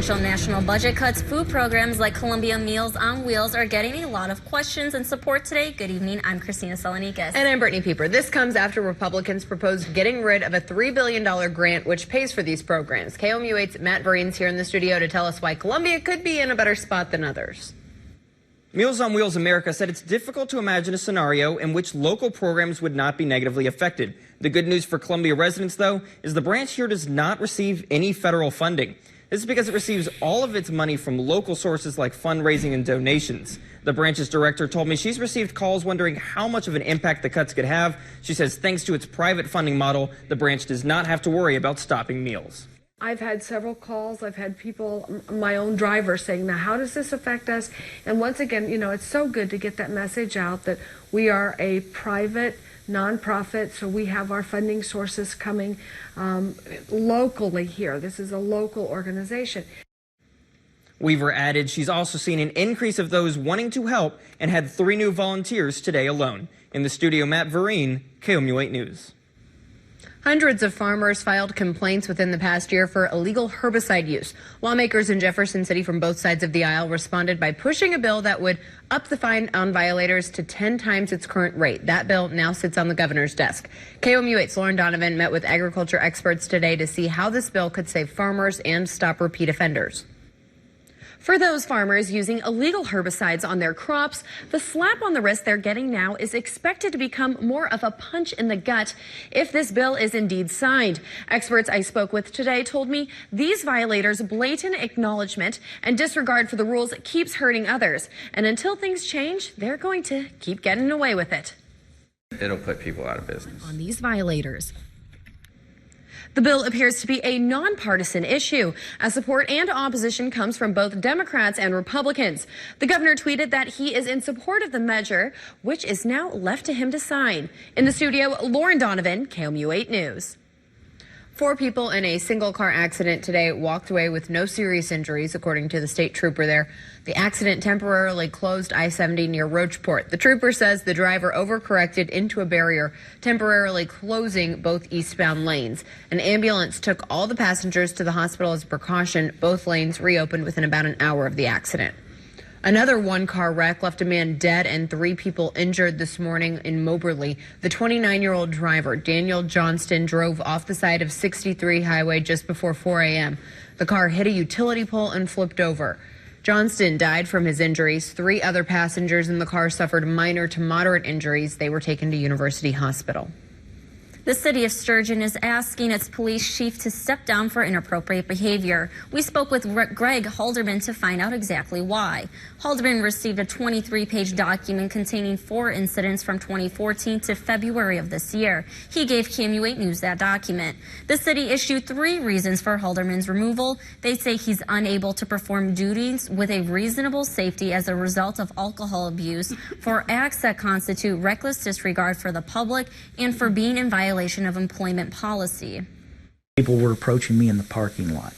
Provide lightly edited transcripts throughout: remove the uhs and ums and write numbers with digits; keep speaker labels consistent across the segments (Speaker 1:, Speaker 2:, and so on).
Speaker 1: potential national budget cuts, food programs like Columbia Meals on Wheels are getting a lot of questions and support today. Good evening. I'm Christina Salonikis.
Speaker 2: And I'm Brittany Pieper. This comes after Republicans proposed getting rid of a $3 billion grant which pays for these programs. KOMU8's Matt Vereen's here in the studio to tell us why Columbia could be in a better spot than others.
Speaker 3: Meals on Wheels America said it's difficult to imagine a scenario in which local programs would not be negatively affected. The good news for Columbia residents, though, is the branch here does not receive any federal funding. This is because it receives all of its money from local sources like fundraising and donations. The branch's director told me she's received calls wondering how much of an impact the cuts could have. She says thanks to its private funding model, the branch does not have to worry about stopping meals.
Speaker 4: I've had several calls. I've had people, my own driver, saying, now, how does this affect us? And once again, you know, it's so good to get that message out that we are a private nonprofit, so we have our funding sources coming locally here. This is a local organization.
Speaker 3: Weaver added she's also seen an increase of those wanting to help and had 3 new volunteers today alone. In the studio, Matt Vereen, KOMU8 News.
Speaker 2: Hundreds of farmers filed complaints within the past year for illegal herbicide use. Lawmakers in Jefferson City from both sides of the aisle responded by pushing a bill that would up the fine on violators to 10 times its current rate. That bill now sits on the governor's desk. KOMU8's Lauren Donovan met with agriculture experts today to see how this bill could save farmers and stop repeat offenders.
Speaker 5: For those farmers using illegal herbicides on their crops, the slap on the wrist they're getting now is expected to become more of a punch in the gut if this bill is indeed signed. Experts I spoke with today told me these violators' blatant acknowledgement and disregard for the rules keeps hurting others. And until things change, they're going to keep getting away with it.
Speaker 6: It'll put people out of business.
Speaker 5: On these violators. The bill appears to be a nonpartisan issue, as support and opposition comes from both Democrats and Republicans. The governor tweeted that he is in support of the measure, which is now left to him to sign. In the studio, Lauren Donovan, KOMU8 News.
Speaker 2: 4 people in a single car accident today walked away with no serious injuries, according to the state trooper there. The accident temporarily closed I-70 near Rocheport. The trooper says the driver overcorrected into a barrier, temporarily closing both eastbound lanes. An ambulance took all the passengers to the hospital as a precaution. Both lanes reopened within about an hour of the accident. Another 1-car wreck left a man dead and 3 people injured this morning in Moberly. The 29-year-old driver, Daniel Johnston, drove off the side of 63 highway just before 4 a.m. The car hit a utility pole and flipped over. Johnston died from his injuries. 3 other passengers in the car suffered minor to moderate injuries. They were taken to University Hospital.
Speaker 1: The city of Sturgeon is asking its police chief to step down for inappropriate behavior. We spoke with Greg Halderman to find out exactly why. Halderman received a 23-page document containing 4 incidents from 2014 to February of this year. He gave KOMU8 News that document. The city issued 3 reasons for Halderman's removal. They say he's unable to perform duties with a reasonable safety as a result of alcohol abuse, for acts that constitute reckless disregard for the public, and for being in violation of employment policy.
Speaker 7: People were approaching me in the parking lot,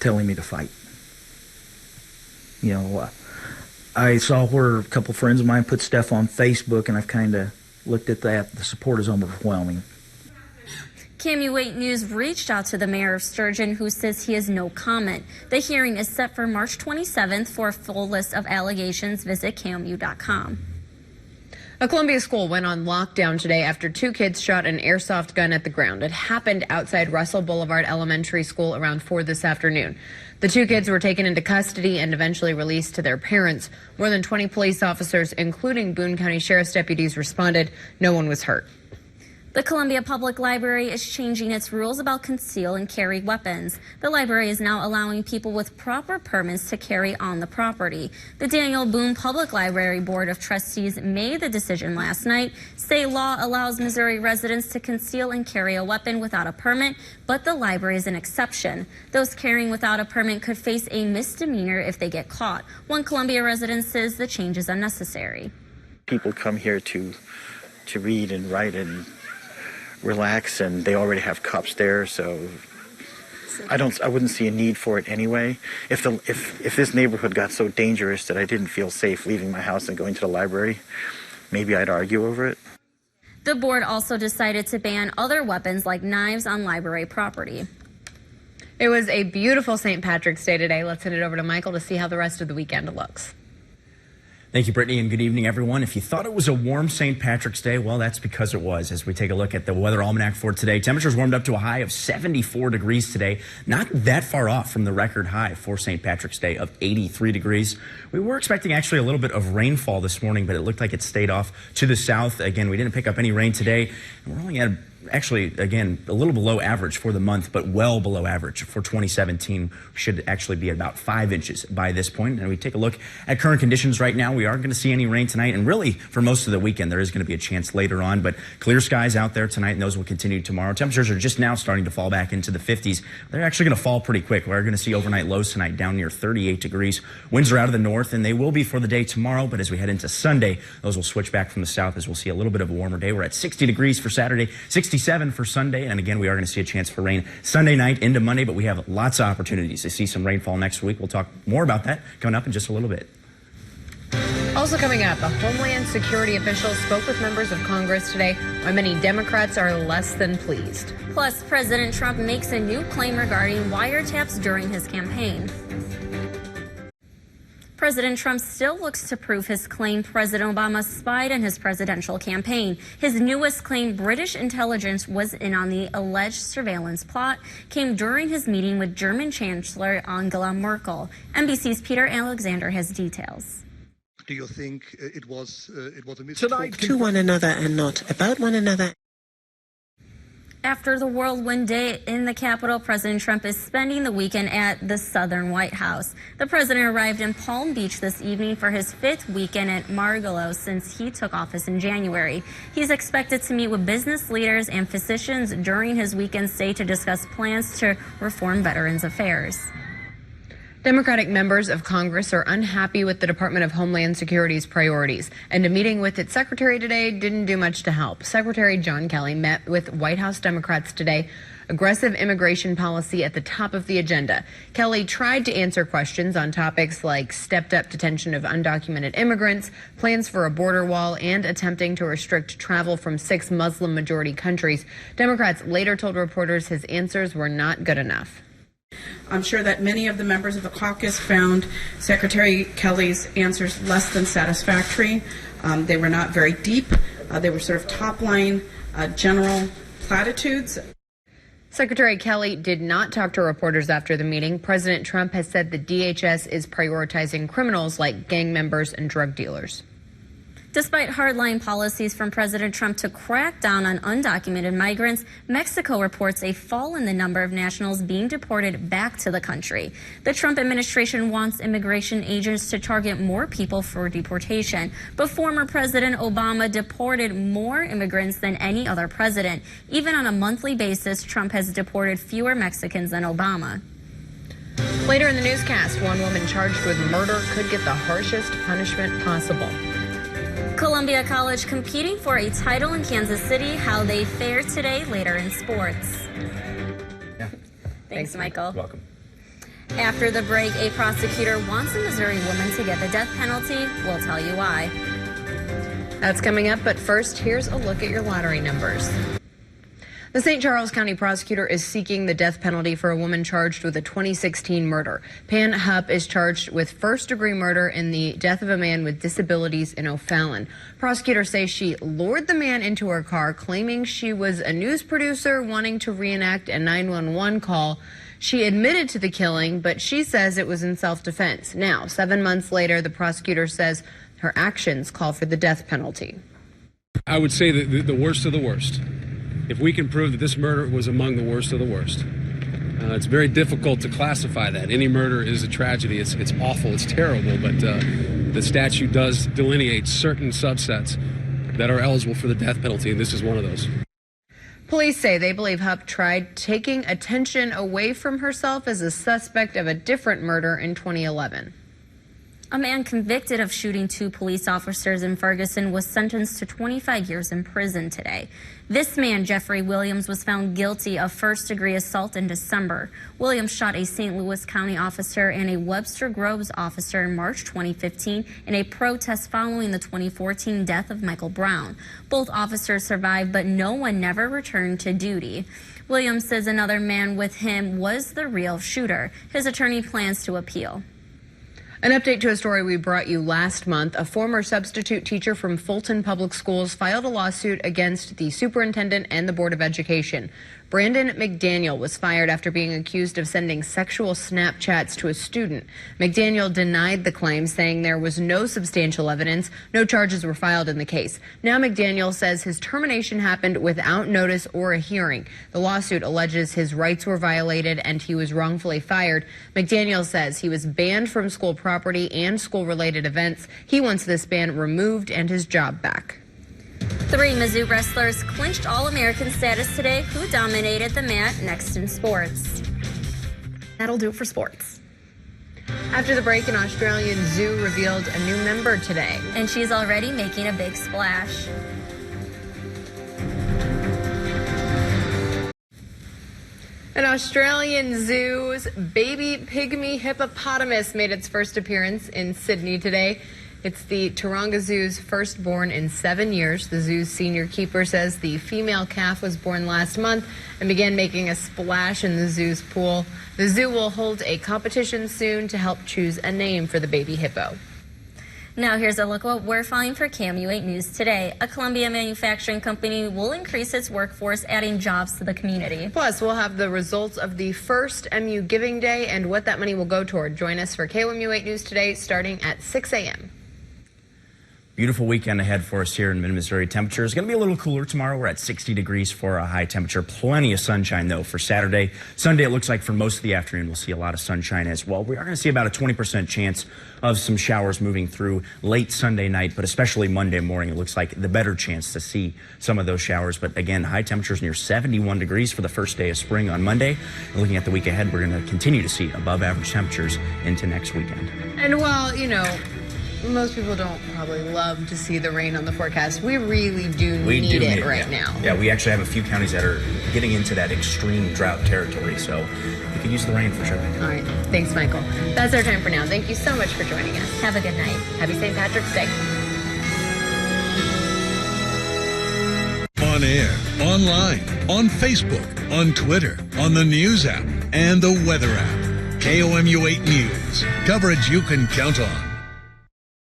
Speaker 7: telling me to fight. You know, I saw where a couple friends of mine put stuff on Facebook, and I've kind of looked at that. The support is overwhelming.
Speaker 1: KOMU8 News reached out to the mayor of Sturgeon, who says he has no comment. The hearing is set for March 27th. For a full list of allegations, visit KOMU.com.
Speaker 2: A Columbia school went on lockdown today after 2 kids shot an airsoft gun at the ground. It happened outside Russell Boulevard Elementary School around 4 this afternoon. The 2 kids were taken into custody and eventually released to their parents. More than 20 police officers, including Boone County Sheriff's deputies, responded. No one was hurt.
Speaker 1: The Columbia Public Library is changing its rules about conceal and carry weapons. The library is now allowing people with proper permits to carry on the property. The Daniel Boone Public Library Board of Trustees made the decision last night. State law allows Missouri residents to conceal and carry a weapon without a permit, but the library is an exception. Those carrying without a permit could face a misdemeanor if they get caught. One Columbia resident says the change is unnecessary.
Speaker 8: People come here to read and write and relax, and they already have cops there, so I wouldn't see a need for it anyway. If this neighborhood got so dangerous that I didn't feel safe leaving my house and going to the library, maybe I'd argue over it.
Speaker 1: The board also decided to ban other weapons like knives on library property.
Speaker 2: It was a beautiful St. Patrick's Day today. Let's send it over to Michael to see how the rest of the weekend looks.
Speaker 9: Thank you, Brittany, and good evening, everyone. If you thought it was a warm St. Patrick's Day, well, that's because it was. As we take a look at the weather almanac for today, temperatures warmed up to a high of 74 degrees today, not that far off from the record high for St. Patrick's Day of 83 degrees. We were expecting actually a little bit of rainfall this morning, but it looked like it stayed off to the south. Again, we didn't pick up any rain today, and we're only at actually, again, a little below average for the month, but well below average for 2017. We should actually be at about 5 inches by this point. And we take a look at current conditions right now. We aren't going to see any rain tonight. And really, for most of the weekend, there is going to be a chance later on. But clear skies out there tonight, and those will continue tomorrow. Temperatures are just now starting to fall back into the 50s. They're actually going to fall pretty quick. We're going to see overnight lows tonight down near 38 degrees. Winds are out of the north, and they will be for the day tomorrow. But as we head into Sunday, those will switch back from the south as we'll see a little bit of a warmer day. We're at 60 degrees for Saturday, 67 for Sunday. And again, we are going to see a chance for rain Sunday night into Monday, but we have lots of opportunities to see some rainfall next week. We'll talk more about that coming up in just a little bit.
Speaker 2: Also coming up, a Homeland Security official spoke with members of Congress today why many Democrats are less than pleased.
Speaker 1: Plus, President Trump makes a new claim regarding wiretaps during his campaign. President Trump still looks to prove his claim President Obama spied in his presidential campaign. His newest claim, British intelligence was in on the alleged surveillance plot, came during his meeting with German Chancellor Angela Merkel. NBC's Peter Alexander has details.
Speaker 10: Do you think it was a mistake?
Speaker 11: Tonight, to one another and not about one another.
Speaker 1: After the whirlwind day in the Capitol, President Trump is spending the weekend at the Southern White House. The president arrived in Palm Beach this evening for his 5th weekend at Mar-a-Lago since he took office in January. He's expected to meet with business leaders and physicians during his weekend stay to discuss plans to reform Veterans Affairs.
Speaker 2: Democratic members of Congress are unhappy with the Department of Homeland Security's priorities, and a meeting with its secretary today didn't do much to help. Secretary John Kelly met with White House Democrats today. Aggressive immigration policy at the top of the agenda. Kelly tried to answer questions on topics like stepped-up detention of undocumented immigrants, plans for a border wall, and attempting to restrict travel from 6 Muslim-majority countries. Democrats later told reporters his answers were not good enough.
Speaker 12: I'm sure that many of the members of the caucus found Secretary Kelly's answers less than satisfactory. They were not very deep. They were sort of top-line general platitudes.
Speaker 2: Secretary Kelly did not talk to reporters after the meeting. President Trump has said the DHS is prioritizing criminals like gang members and drug dealers.
Speaker 1: Despite hardline policies from President Trump to crack down on undocumented migrants, Mexico reports a fall in the number of nationals being deported back to the country. The Trump administration wants immigration agents to target more people for deportation, but former President Obama deported more immigrants than any other president. Even on a monthly basis, Trump has deported fewer Mexicans than Obama.
Speaker 2: Later in the newscast, one woman charged with murder could get the harshest punishment possible.
Speaker 1: Columbia College competing for a title in Kansas City. How they fare today later in sports.
Speaker 9: Yeah.
Speaker 1: Thanks, Michael.
Speaker 9: You're welcome.
Speaker 1: After the break, a prosecutor wants a Missouri woman to get the death penalty. We'll tell you why.
Speaker 2: That's coming up, but first, here's a look at your lottery numbers. The St. Charles County prosecutor is seeking the death penalty for a woman charged with a 2016 murder. Pan Hupp is charged with first-degree murder in the death of a man with disabilities in O'Fallon. Prosecutors say she lured the man into her car, claiming she was a news producer wanting to reenact a 911 call. She admitted to the killing, but she says it was in self-defense. Now, 7 months later, the prosecutor says her actions call for the death penalty.
Speaker 13: I would say that the worst of the worst. If we can prove that this murder was among the worst of the worst. It's very difficult to classify that. Any murder is a tragedy. It's awful. It's terrible. But the statute does delineate certain subsets that are eligible for the death penalty, and this is one of those.
Speaker 2: Police say they believe Hupp tried taking attention away from herself as a suspect of a different murder in 2011.
Speaker 1: A man convicted of shooting 2 police officers in Ferguson was sentenced to 25 years in prison today. This man, Jeffrey Williams, was found guilty of first-degree assault in December. Williams shot a St. Louis County officer and a Webster Groves officer in March 2015 in a protest following the 2014 death of Michael Brown. Both officers survived, but no one never returned to duty. Williams says another man with him was the real shooter. His attorney plans to appeal.
Speaker 2: An update to a story we brought you last month. A former substitute teacher from Fulton Public Schools filed a lawsuit against the superintendent and the Board of Education. Brandon McDaniel was fired after being accused of sending sexual Snapchats to a student. McDaniel denied the claim, saying there was no substantial evidence. No charges were filed in the case. Now McDaniel says his termination happened without notice or a hearing. The lawsuit alleges his rights were violated and he was wrongfully fired. McDaniel says he was banned from school property and school-related events. He wants this ban removed and his job back.
Speaker 1: 3 Mizzou wrestlers clinched All-American status today. Who dominated the mat next in sports? That'll do it for sports.
Speaker 2: After the break, an Australian zoo revealed a new member today.
Speaker 1: And she's already making a big splash.
Speaker 2: An Australian zoo's baby pygmy hippopotamus made its first appearance in Sydney today. It's the Taronga Zoo's firstborn in 7 years. The zoo's senior keeper says the female calf was born last month and began making a splash in the zoo's pool. The zoo will hold a competition soon to help choose a name for the baby hippo.
Speaker 1: Now here's a look at what we're following for KMU8 News today. A Columbia manufacturing company will increase its workforce, adding jobs to the community.
Speaker 2: Plus, we'll have the results of the first MU Giving Day and what that money will go toward. Join us for KMU8 News today starting at 6 a.m.
Speaker 9: Beautiful weekend ahead for us here in Mid-Missouri. Temperature is going to be a little cooler tomorrow. We're at 60 degrees for a high temperature. Plenty of sunshine, though, for Saturday. Sunday, it looks like for most of the afternoon, we'll see a lot of sunshine as well. We are going to see about a 20% chance of some showers moving through late Sunday night, but especially Monday morning. It looks like the better chance to see some of those showers. But again, high temperatures near 71 degrees for the first day of spring on Monday. And looking at the week ahead, we're going to continue to see above average temperatures into next weekend.
Speaker 2: And while, most people don't probably love to see the rain on the forecast, we really need it right now.
Speaker 9: Yeah, we actually have a few counties that are getting into that extreme drought territory, so we could use the rain for sure.
Speaker 2: All right. Thanks, Michael. That's our time for now. Thank you so much for joining us.
Speaker 1: Have a good night.
Speaker 2: Happy St. Patrick's Day.
Speaker 14: On air, online, on Facebook, on Twitter, on the News app, and the Weather app. KOMU 8 News. Coverage you can count on.